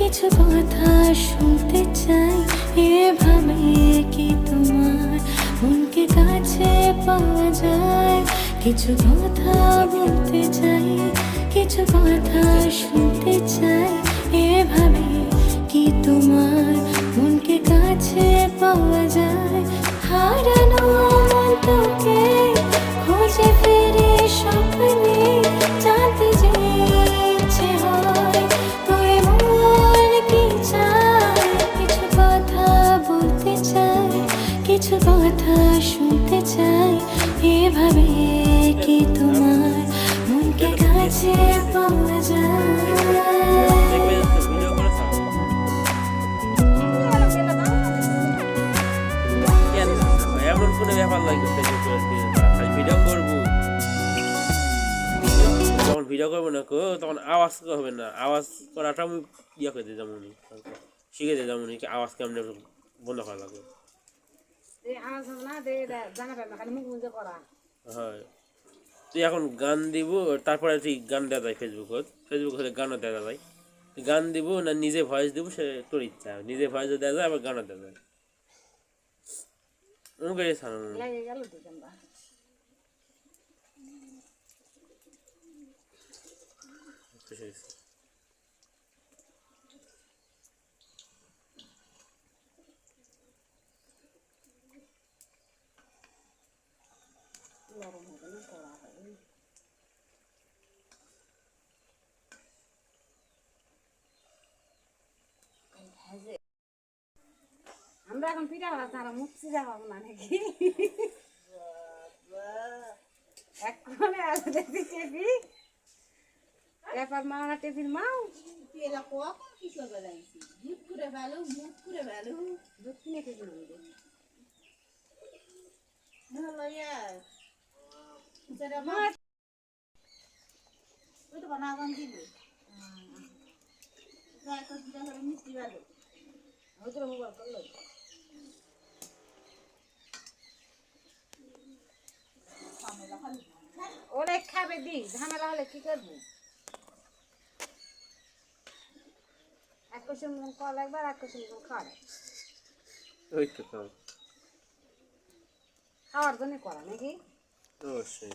কিছু কথা শুনতে চাই, এভাবে কি তোমার মনকে কাছে পাওয়া যায়? কিছু কথা বলতে চাই, কিছু কথা শুনতে চাই, এভাবে কি তোমার মনকে কাছে পাওয়া যায়? হারানো মন তোকে খুঁজে ফিরে স্বপ্নে, জানতে যে ইচ্ছে হয় তোর মন কি চায়। কিছু কথা বলতে চাই, কিছু কথা শুনতে চাই, এভাবে কি তোমার মনকে কাছে পাওয়া যায়? এমন কোনো ব্যাপার লাগে ভিডিও করবো, যখন ভিডিও করবো না কেউ তখন আওয়াজ হবে না, আওয়াজ করাটা আমি ইয়ে করে দিই, যেমন শিখে দিই, যেমন আওয়াজ কেমন বন্ধ করা লাগবে। হয় তুই এখন গান দিব, তারপরে তুই গান দেওয়া যায় ফেসবুকত, ফেসবুক হলে গানও দেওয়া যায়। গান দিব না নিজে ভয়েস দিব, সে তোর ইচ্ছা, নিজে ভয়েসও দেওয়া যায় আবার গানও দেওয়া যায়। আমরা এখন পিঠা বানাচ্ছি, তারা মুখছি যাবো না নাকি? এক্ষণে আলু দেখি টেপি, এরপর মাওনা টেপির মাও এরা কখন কি করবে জানিস? দুধ করে ভালো, মুখ করে ভালো। দুধ কিনে খেতে হবে। ওই তো বানাবান দিবে। মিষ্টি ভালো। ওদের মোবাইল করলো ওরে খাবে দি, ঝামেলা হলে কি করবো? এক কোশন কল একবার, এক কোশন খাওয়া, ওই তো খাওয়ার জন্য করা নাকি? অবশ্যই।